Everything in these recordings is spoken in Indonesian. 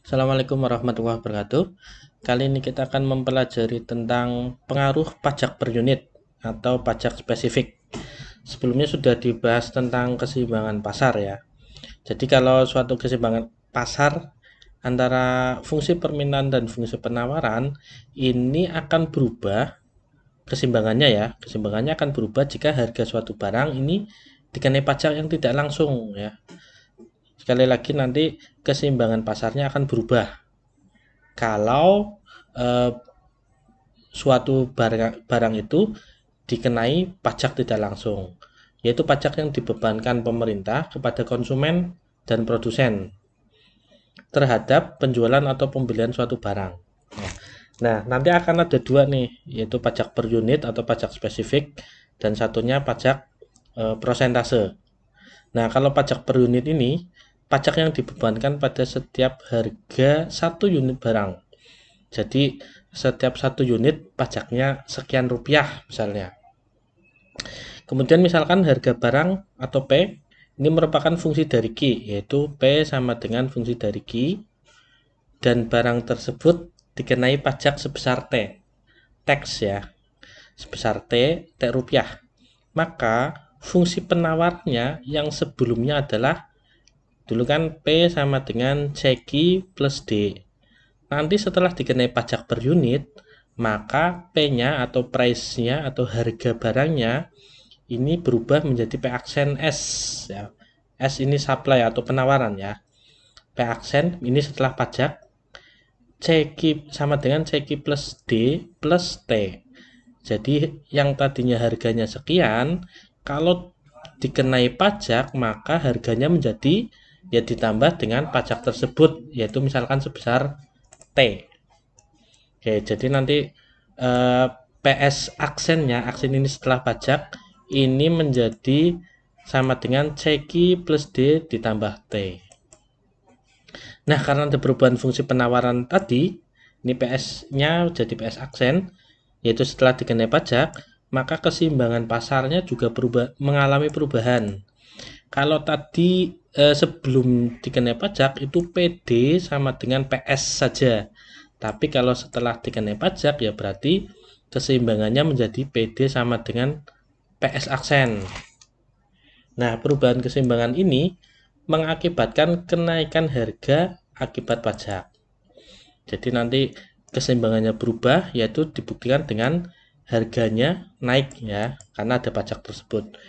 Assalamualaikum warahmatullahi wabarakatuh. Kali ini kita akan mempelajari tentang pengaruh pajak per unit atau pajak spesifik. Sebelumnya sudah dibahas tentang keseimbangan pasar ya. Jadi kalau suatu keseimbangan pasar antara fungsi permintaan dan fungsi penawaran ini akan berubah keseimbangannya ya. Keseimbangannya akan berubah jika harga suatu barang ini dikenai pajak yang tidak langsung ya. Sekali lagi nanti keseimbangan pasarnya akan berubah kalau eh, suatu barang itu dikenai pajak tidak langsung, yaitu pajak yang dibebankan pemerintah kepada konsumen dan produsen terhadap penjualan atau pembelian suatu barang. Nah, nanti akan ada dua nih, yaitu pajak per unit atau pajak spesifik dan satunya pajak prosentase. Nah, kalau pajak per unit ini, pajak yang dibebankan pada setiap harga satu unit barang. Jadi setiap satu unit pajaknya sekian rupiah misalnya. Kemudian misalkan harga barang atau P ini merupakan fungsi dari Q, yaitu P sama dengan fungsi dari Q dan barang tersebut dikenai pajak sebesar T. Tax ya, sebesar T rupiah. Maka fungsi penawarnya yang sebelumnya adalah dulu kan P sama dengan CQ plus D. Nanti setelah dikenai pajak per unit, maka P-nya atau price-nya atau harga barangnya ini berubah menjadi P aksen S ya. S ini supply atau penawaran ya. P aksen ini setelah pajak CQ sama dengan CQ plus D plus T. Jadi yang tadinya harganya sekian, kalau dikenai pajak maka harganya menjadi ya ditambah dengan pajak tersebut, yaitu misalkan sebesar T. Oke, jadi nanti PS aksennya, aksen ini setelah pajak ini menjadi sama dengan CQ plus D ditambah T. Nah, karena ada perubahan fungsi penawaran tadi, ini PS-nya jadi PS aksen, yaitu setelah dikenai pajak, maka keseimbangan pasarnya juga mengalami perubahan. Kalau tadi sebelum dikenai pajak itu PD sama dengan PS saja. Tapi kalau setelah dikenai pajak ya berarti keseimbangannya menjadi PD sama dengan PS aksen. Nah, perubahan keseimbangan ini mengakibatkan kenaikan harga akibat pajak. Jadi nanti keseimbangannya berubah yaitu dibuktikan dengan harganya naik ya karena ada pajak tersebut.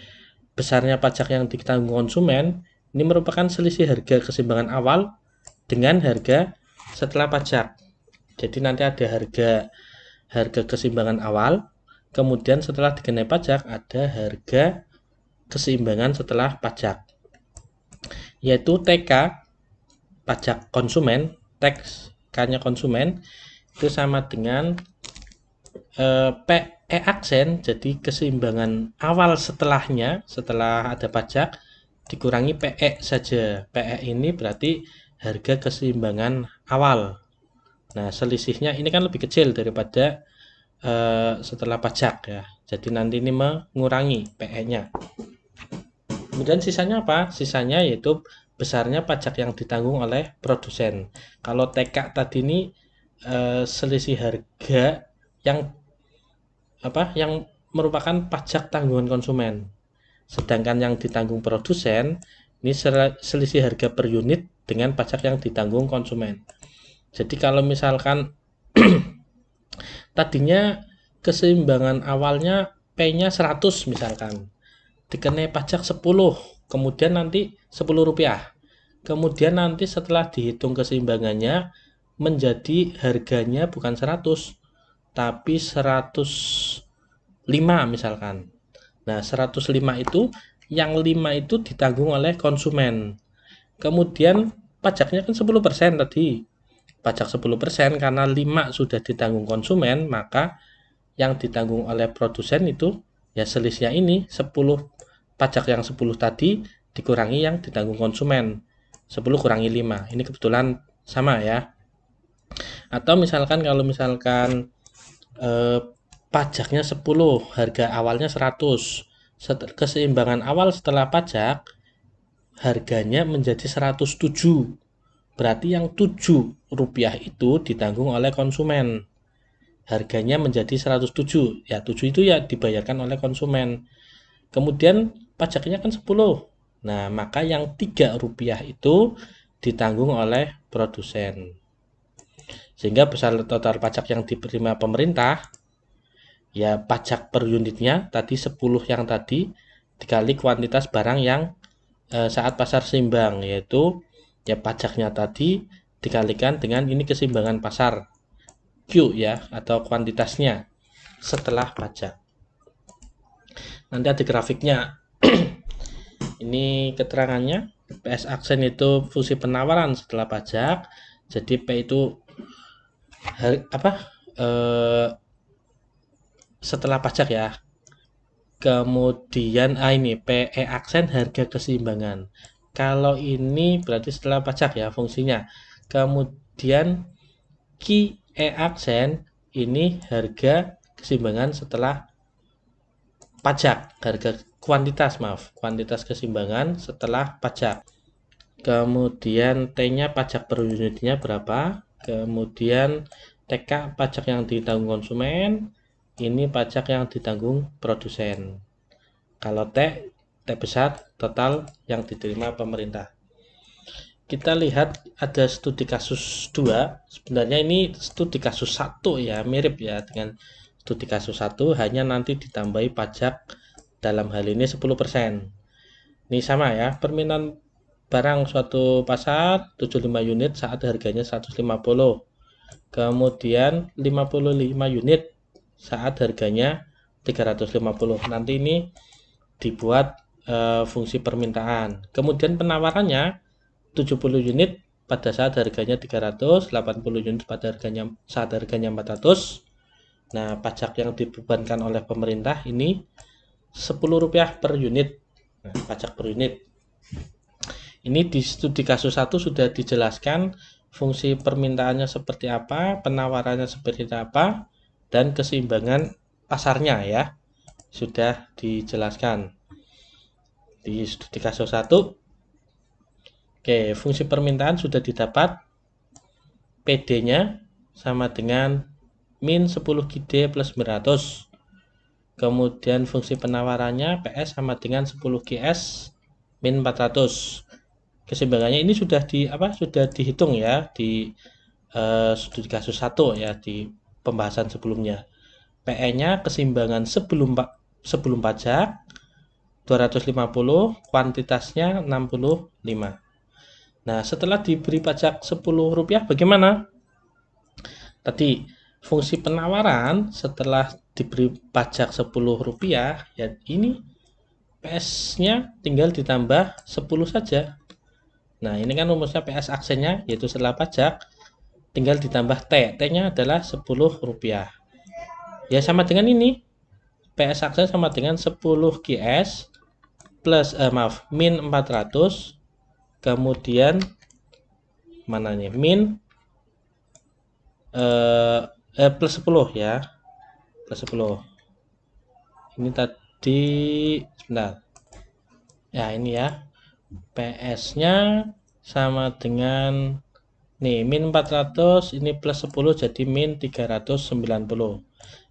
Besarnya pajak yang ditanggung konsumen ini merupakan selisih harga keseimbangan awal dengan harga setelah pajak. Jadi nanti ada harga keseimbangan awal, kemudian setelah dikenai pajak ada harga keseimbangan setelah pajak, yaitu TK pajak konsumen, tax K-nya konsumen itu sama dengan PE aksen, jadi keseimbangan awal setelahnya, setelah ada pajak dikurangi PE saja. PE ini berarti harga keseimbangan awal. Nah, selisihnya ini kan lebih kecil daripada setelah pajak ya. Jadi nanti ini mengurangi PE-nya. Kemudian sisanya apa? Sisanya yaitu besarnya pajak yang ditanggung oleh produsen. Kalau TK tadi ini selisih harga yang yang merupakan pajak tanggungan konsumen. Sedangkan yang ditanggung produsen ini selisih harga per unit dengan pajak yang ditanggung konsumen. Jadi kalau misalkan tadinya keseimbangan awalnya P-nya 100 misalkan, dikenai pajak 10, kemudian nanti 10 rupiah. Kemudian nanti setelah dihitung keseimbangannya menjadi harganya bukan 100 tapi 105 misalkan. Nah, 105 itu yang 5 itu ditanggung oleh konsumen. Kemudian pajaknya kan 10% tadi. Pajak 10% karena 5 sudah ditanggung konsumen, maka yang ditanggung oleh produsen itu ya selisihnya ini 10 pajak yang 10 tadi dikurangi yang ditanggung konsumen. 10 kurangi 5. Ini kebetulan sama ya. Atau misalkan kalau misalkan pajaknya 10, harga awalnya 100. Keseimbangan awal setelah pajak harganya menjadi 107. berarti yang Rp7 itu ditanggung oleh konsumen. Harganya menjadi 107. Ya, 7 itu ya dibayarkan oleh konsumen. Kemudian pajaknya kan 10. Nah, maka yang Rp3 itu ditanggung oleh produsen. Sehingga besar total pajak yang diterima pemerintah, ya pajak per unitnya tadi 10 yang tadi dikali kuantitas barang yang saat pasar seimbang, yaitu ya pajaknya tadi dikalikan dengan ini keseimbangan pasar Q ya, atau kuantitasnya setelah pajak. Nanti ada grafiknya. Ini keterangannya. PS aksen itu fungsi penawaran setelah pajak. Jadi P itu setelah pajak ya. Kemudian ini PE aksen harga keseimbangan. Kalau ini berarti setelah pajak ya fungsinya. Kemudian QE aksen ini harga keseimbangan setelah pajak, harga kuantitas keseimbangan setelah pajak. Kemudian T-nya pajak per unitnya berapa, kemudian TK pajak yang ditanggung konsumen, ini pajak yang ditanggung produsen. Kalau T besar total yang diterima pemerintah. Kita lihat ada studi kasus 2. Sebenarnya ini studi kasus 1 ya, mirip ya dengan studi kasus 1, hanya nanti ditambahi pajak dalam hal ini 10%. Ini sama ya, permintaan barang suatu pasar 75 unit saat harganya 150. Kemudian 55 unit saat harganya 350. Nanti ini dibuat fungsi permintaan. Kemudian penawarannya 70 unit pada saat harganya 300, 80 unit pada saat harganya 400. Nah, pajak yang dibebankan oleh pemerintah ini Rp10 per unit. Nah, pajak per unit. Ini di studi kasus 1 sudah dijelaskan fungsi permintaannya seperti apa, penawarannya seperti apa, dan keseimbangan pasarnya ya. Sudah dijelaskan di studi kasus 1. Oke, fungsi permintaan sudah didapat. PD-nya sama dengan min 10 GD plus 900. Kemudian fungsi penawarannya PS sama dengan 10 GS min 400. Keseimbangannya ini sudah dihitung ya di studi kasus 1 ya, di pembahasan sebelumnya. PE-nya keseimbangan sebelum pajak 250, kuantitasnya 65. Nah, setelah diberi pajak Rp10 bagaimana? Tadi fungsi penawaran setelah diberi pajak Rp10 ya ini PS-nya tinggal ditambah 10 saja. Nah, ini kan rumusnya PS aksennya yaitu setelah pajak tinggal ditambah T. T-nya adalah Rp10. Ya sama dengan ini. PS aksen sama dengan 10 GS plus min 400. Kemudian mana nih min plus 10 ya, plus 10. Ini tadi sebentar ya, ini ya PS nya sama dengan nih min 400, ini plus 10 jadi min 390.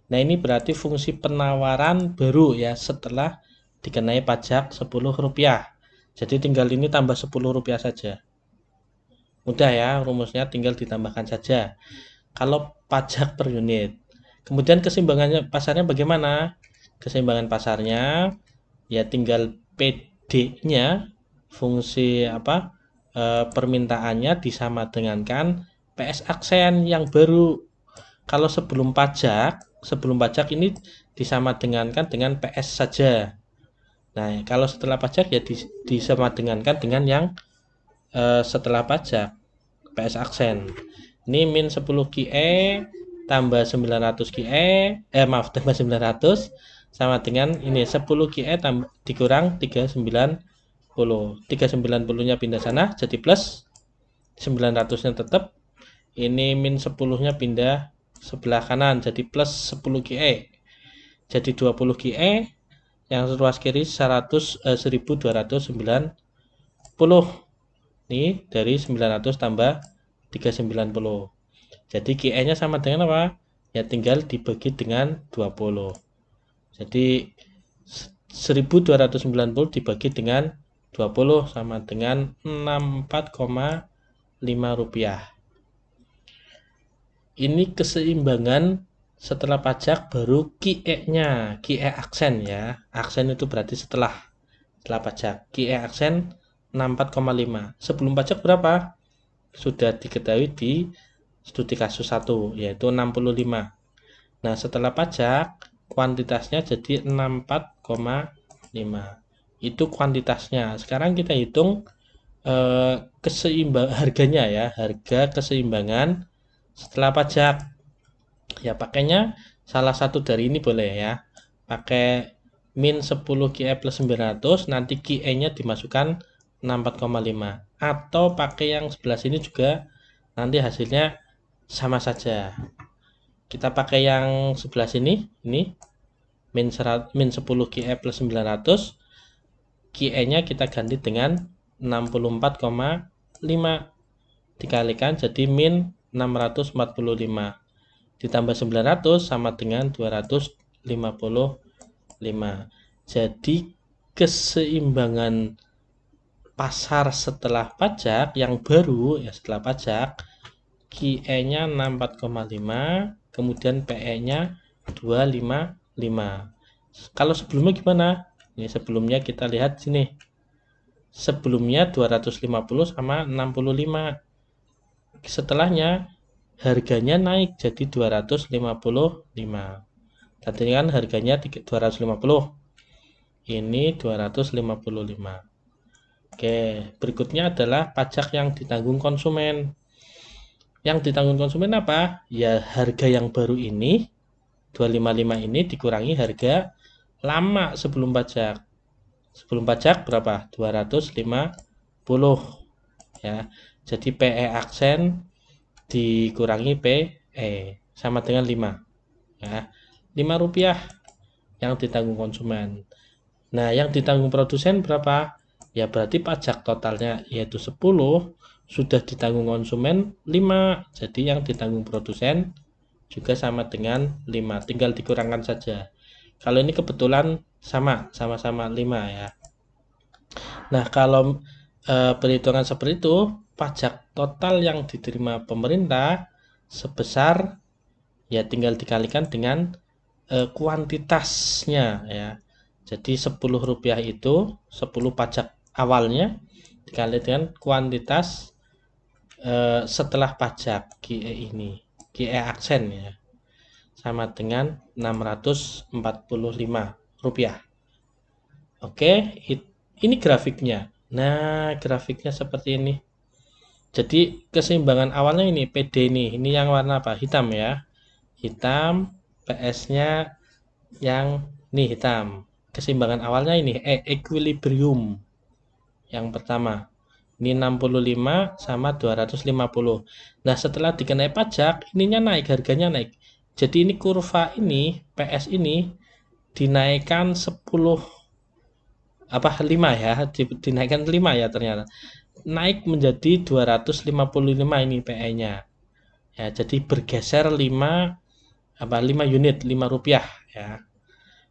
Nah, ini berarti fungsi penawaran baru ya setelah dikenai pajak Rp10. Jadi tinggal ini tambah Rp10 saja. Mudah ya, rumusnya tinggal ditambahkan saja. Kalau pajak per unit. Kemudian keseimbangannya pasarnya bagaimana? Keseimbangan pasarnya ya tinggal PD-nya fungsi permintaannya disama dengankan PS aksen yang baru. Kalau sebelum pajak ini disama dengankan dengan PS saja. Nah, kalau setelah pajak ya disama dengankan dengan yang setelah pajak PS aksen. Ini min 10 GE tambah 900 GE tambah 900 sama dengan ini 10 GE dikurang 390. 390-nya pindah sana jadi plus, 900-nya tetap. Ini min 10-nya pindah sebelah kanan jadi plus 10 GE. Jadi 20 GE yang ruas kiri 1290. Ini dari 900 tambah 390. Jadi QE-nya sama dengan apa? Ya tinggal dibagi dengan 20. Jadi 1290 dibagi dengan 20 sama dengan 64,5 rupiah. Ini keseimbangan setelah pajak baru QE-nya, QE aksen ya. Aksen itu berarti setelah pajak. QE aksen 64,5. Sebelum pajak berapa? Sudah diketahui di studi kasus 1 yaitu 65. Nah, setelah pajak kuantitasnya jadi 64,5. Itu kuantitasnya. Sekarang kita hitung harganya ya, harga keseimbangan setelah pajak. Ya, pakainya salah satu dari ini boleh ya. Pakai min 10 QE plus 900, nanti QE-nya dimasukkan 64,5. Atau pakai yang sebelah sini juga, nanti hasilnya sama saja. Kita pakai yang sebelah sini, ini min 10 QE plus 900, QE-nya kita ganti dengan 64,5 dikalikan jadi min 645 ditambah 900 sama dengan 255. Jadi keseimbangan pasar setelah pajak yang baru ya, setelah pajak QE-nya 64,5, kemudian PE-nya 255. Kalau sebelumnya gimana? Ini sebelumnya kita lihat sini. Sebelumnya 250 sama 65. Setelahnya harganya naik jadi 255. Tadi kan harganya 250. Ini 255. Oke, berikutnya adalah pajak yang ditanggung konsumen. Yang ditanggung konsumen apa? Ya harga yang baru ini 255 ini dikurangi harga lama sebelum pajak. Sebelum pajak berapa? 250 ya. Jadi PE aksen dikurangi PE sama dengan 5 ya. 5 rupiah yang ditanggung konsumen. Nah, yang ditanggung produsen berapa? Ya berarti pajak totalnya yaitu 10 sudah ditanggung konsumen 5. Jadi yang ditanggung produsen juga sama dengan 5. Tinggal dikurangkan saja. Kalau ini kebetulan sama-sama 5 ya. Nah, kalau perhitungan seperti itu, pajak total yang diterima pemerintah sebesar ya tinggal dikalikan dengan kuantitasnya ya. Jadi 10 rupiah itu 10 pajak awalnya dikali dengan kuantitas setelah pajak QE ini, QE aksen ya, sama dengan 645 rupiah. Oke, ini grafiknya. Nah, grafiknya seperti ini. Jadi keseimbangan awalnya ini PD ini yang warna apa? Hitam ya. Hitam, PS-nya yang ini hitam. Keseimbangan awalnya ini equilibrium. Yang pertama. Ini 65 sama 250. Nah, setelah dikenai pajak, ininya naik, harganya naik. Jadi ini kurva ini, PS ini dinaikkan 10 5 ya, dinaikkan 5 ya ternyata. Naik menjadi 255 ini PE-nya. Ya, jadi bergeser 5 unit 5 rupiah ya.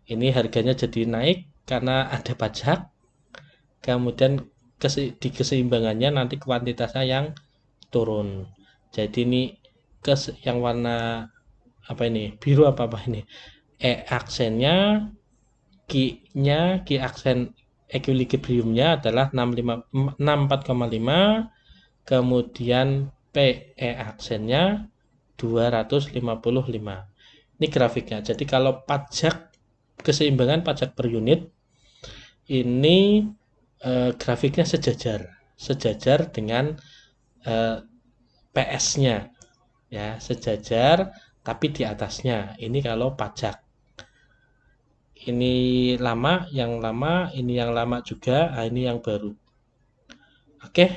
Ini harganya jadi naik karena ada pajak. Kemudian di keseimbangannya nanti kuantitasnya yang turun. Jadi ini yang warna apa ini? Biru apa ini? Aksennya Q aksen equilibriumnya adalah 64,5, kemudian PE aksennya 255. Ini grafiknya. Jadi kalau pajak keseimbangan pajak per unit ini grafiknya sejajar dengan PS-nya ya, sejajar tapi di atasnya. Ini kalau pajak. Ini lama, ini yang lama juga, ini yang baru. Oke,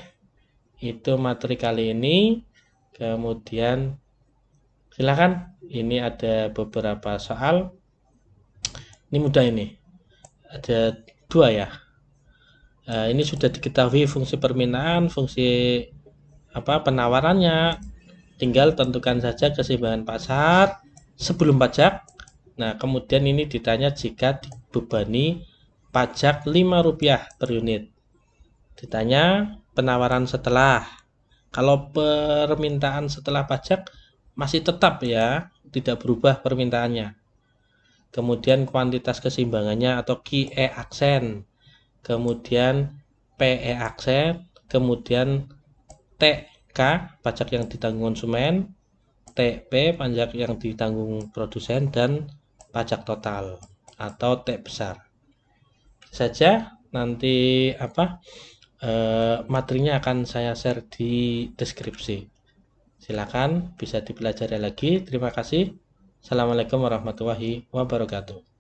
itu materi kali ini. Kemudian silakan, ini ada beberapa soal. Ini mudah ini. Ada 2 ya. Ini sudah diketahui fungsi permintaan, fungsi penawarannya, tinggal tentukan saja keseimbangan pasar sebelum pajak. Nah, kemudian ini ditanya jika dibebani pajak Rp5 per unit. Ditanya penawaran setelah. Kalau permintaan setelah pajak masih tetap ya, tidak berubah permintaannya. Kemudian kuantitas keseimbangannya atau QE aksen, kemudian PE aksen, kemudian TK pajak yang ditanggung konsumen, TP pajak yang ditanggung produsen, dan pajak total atau T besar. Saja nanti materinya akan saya share di deskripsi. Silakan bisa dipelajari lagi. Terima kasih. Assalamualaikum warahmatullahi wabarakatuh.